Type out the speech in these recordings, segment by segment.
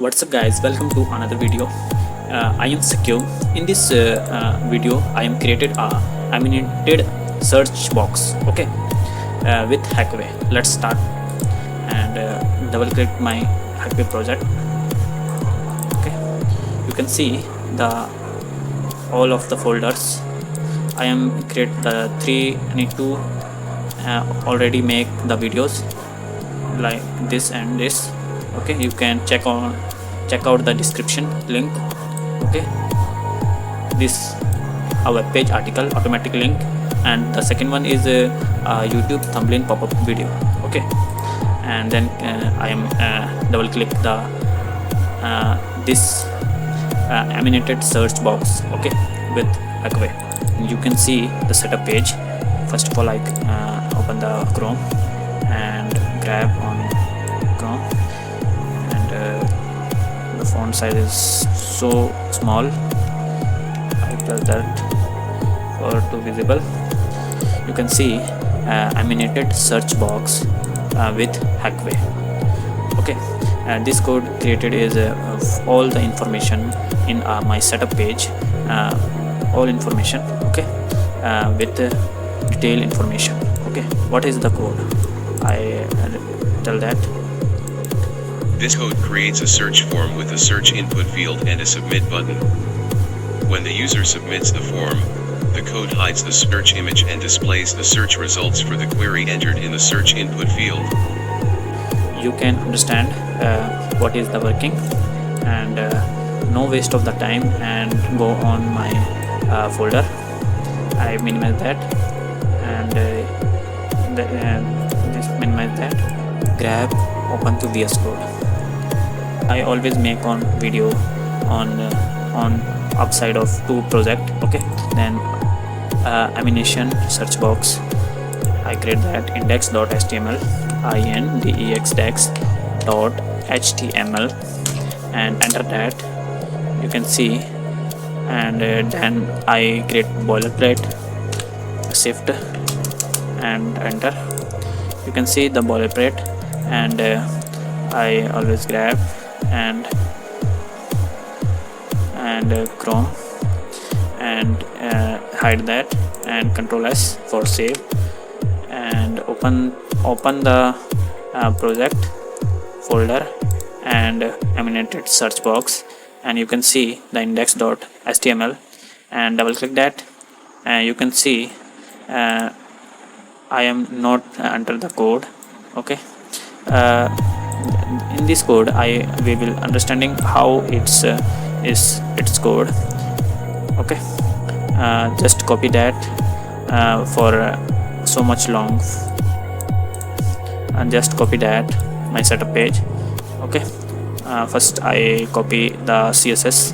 What's up guys, welcome to another video. I am Sakyo. In this video I am created a animated search box, okay, with Hackway. Let's start and double click my Hackway project. Okay, you can see the all of the folders. I am create the three. I need to already make the videos like this and this. Okay, you can check out the description link. Okay, this a web page article automatic link, and the second one is a YouTube thumbnail pop-up video. Okay, and then I am double click the this animated search box, okay, with Hackway. You can see the setup page. First of all, I open the Chrome and grab on Chrome, and the font size is so small. I press that for to visible. You can see animated search box with Hackway. Okay, this code created is of all the information in my setup page, all information, okay, with detailed information. Okay, what is the code? I tell that this code creates a search form with a search input field and a submit button. When the user submits the form, the code hides the search image and displays the search results for the query entered in the search input field. You can understand what is the working, and no waste of the time, and go on my folder. I minimize that, and just minimize that, grab, open to VS Code. I always make on video on upside of two project. Okay, then animation search box, I create that index.html, index.html, and enter that. You can see, and then I create boilerplate, shift and enter. You can see the boilerplate, and I always grab and Chrome and hide that, and Control S for save, and open the project folder and animated search box, and you can see the index.html, and double click that, and you can see I am not enter the code. Okay, in this code we will understanding how it's code. Okay, just copy that for so much long, and just copy that my setup page. Okay, first I copy the CSS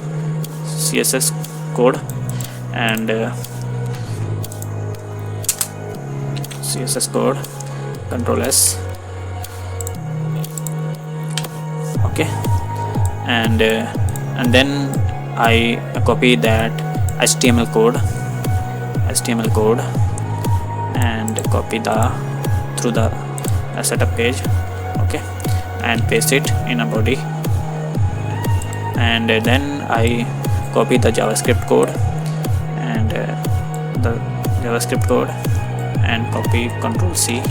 code, and CSS code, Control S. Okay, and then I copy that HTML code, and copy through the setup page. Okay, and paste it in a body, and then I copy the JavaScript code, and and copy, Control C,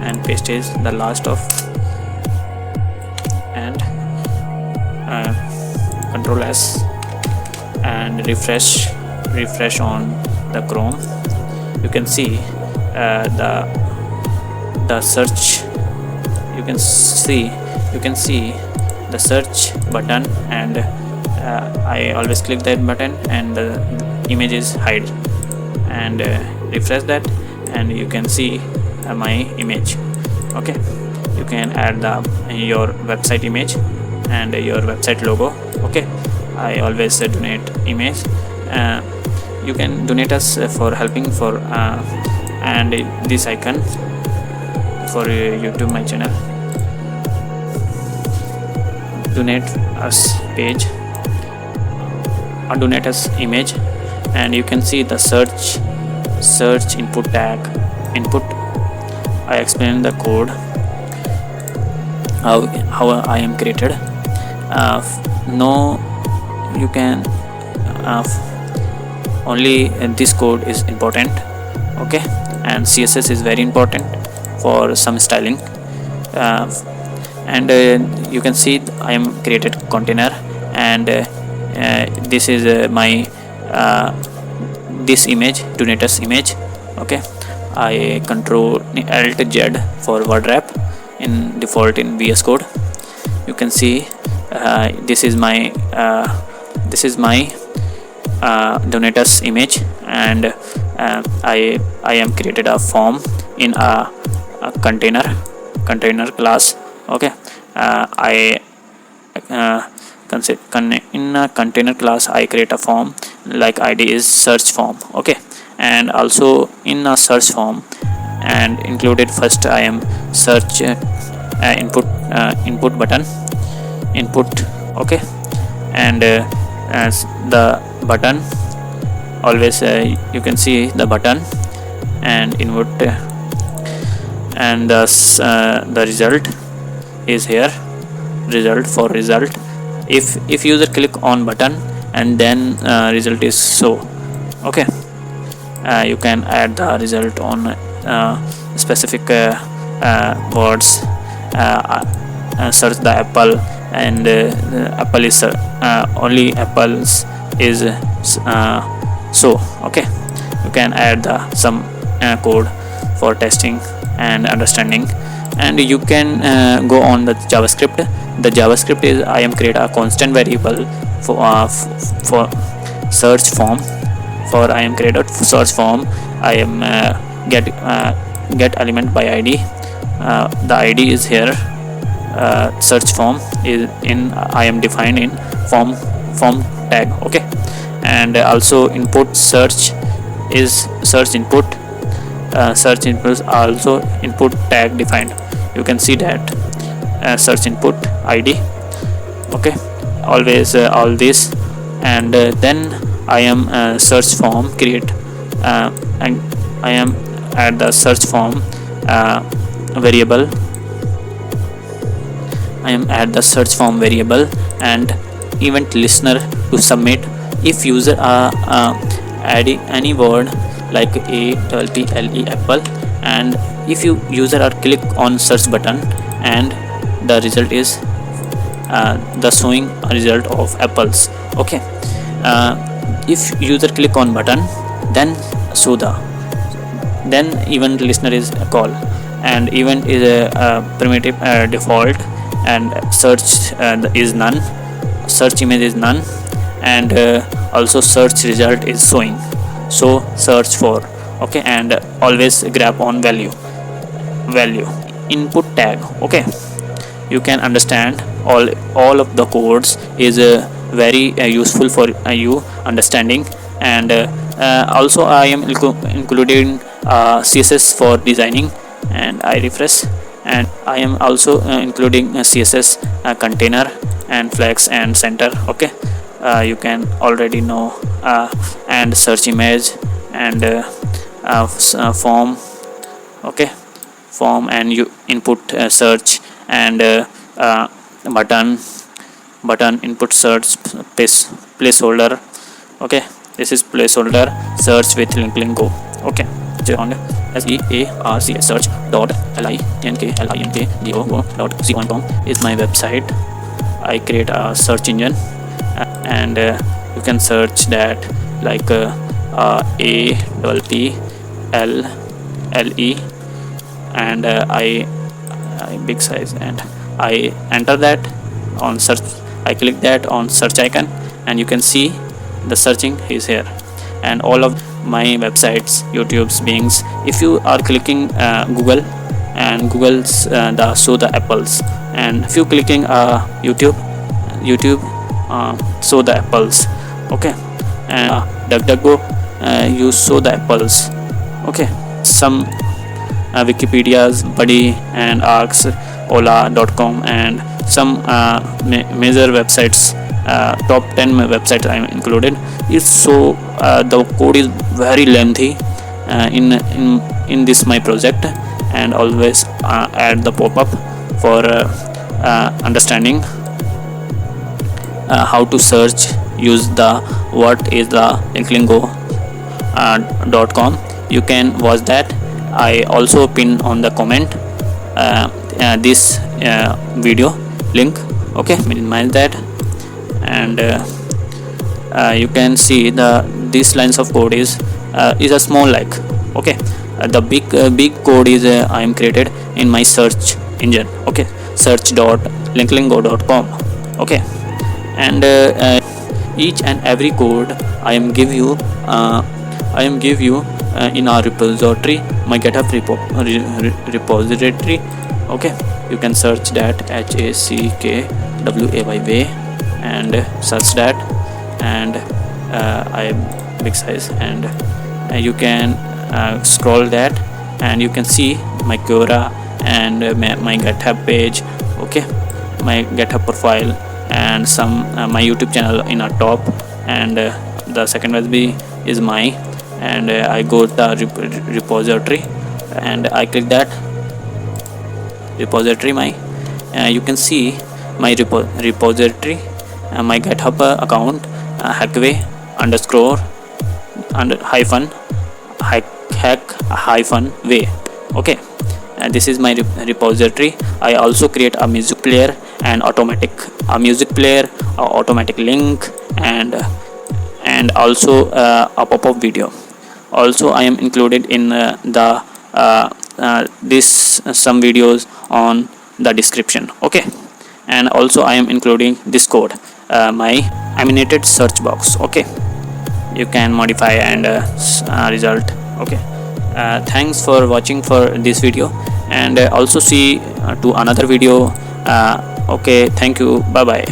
and paste is the last of, and Control S, and refresh on the Chrome. You can see the search. You can see the search button, and I always click that button, and the image is hide, and refresh that, and you can see my image. Okay, you can add your website image and your website logo. Okay, I always donate image. You can donate us for helping for and this icon for YouTube my channel, donate us page, or donate us image, and you can see the search input tag. I explain the code how I am created, no, you can only this code is important, okay, and CSS is very important for some styling. And you can see I am created container, and this is my this image, Donator's image, okay. I control Alt Z for word wrap in default in VS Code. You can see this is my Donator's image, and I am created a form in a container class, okay. I in a container class I create a form like ID is search form, okay. And also in a search form and included first I am search input button, okay. And as the button always you can see the button and input, and the result is here, result. If user click on button and then result is so, okay. You can add the result on specific words, search the apple, and apple is only apples is so, okay. You can add some code for testing and understanding, and you can go on the JavaScript. The JavaScript is I am create a constant variable for search form. For I am created search form, I am get element by ID. The ID is here. Search form is in I am defined in form tag, okay. And also input search is search input. Search input also input tag defined. You can see that search input ID, okay. Always all this, and then I am search form create, and I am add the search form variable. I am add the search form variable and event listener to submit if user adding any word like apple, and if you user are click on search button and the result is the showing result of apples, okay. If user click on button then show then event listener is a call, and event is a primitive default, and search is none, search image is none, and also search result is showing, so search for, okay. And always grab on value input tag, okay. You can understand all of the codes is very useful for you understanding. And also I am including CSS for designing, and I refresh, and I am also including CSS container and flex and center, okay. You can already know, and search image and form, okay, form, and you input search, and button input search placeholder, okay. This is placeholder search with link go, okay. SEARC search dot linkgo.com is my website. I create a search engine, and you can search that like APPLE, and I big size, and I enter that on search. I click that on search icon, and you can see the searching is here, and all of my websites, YouTube's, Bing's. If you are clicking Google, and Google's the show the apples, and if you clicking YouTube show the apples, okay. And DuckDuckGo you show the apples, okay. Some Wikipedia's buddy and arcs ola.com, and some major websites, top 10 websites I included. It's so the code is very lengthy in this my project, and always add the pop-up for understanding. how to search, use the what is the linklingo.com. You can watch that. I also pin on the comment this video link. Okay, minimize that, and you can see these lines of code is a small like. Okay, the big code is I am created in my search engine. Okay, search.linklingo.com. okay, and each and every code I am give you in our repository, my GitHub repository. Okay, you can search that Hackway way and search that, and I am big size, and you can scroll that, and you can see my Quora and my GitHub page. Okay, my GitHub profile and some my YouTube channel in our top, and the second USB is my, and I go to the repository and I click that repository my. You can see my repository, my GitHub account, Hackway underscore hyphen way. Okay, and this is my repository. I also create a music player and automatic link, and also a pop-up video. Also I am included in this some videos on the description. Okay, and also I am including this code, my animated search box. Okay, you can modify and result. Okay, thanks for watching for this video, and also see to another video. Okay, thank you, bye bye.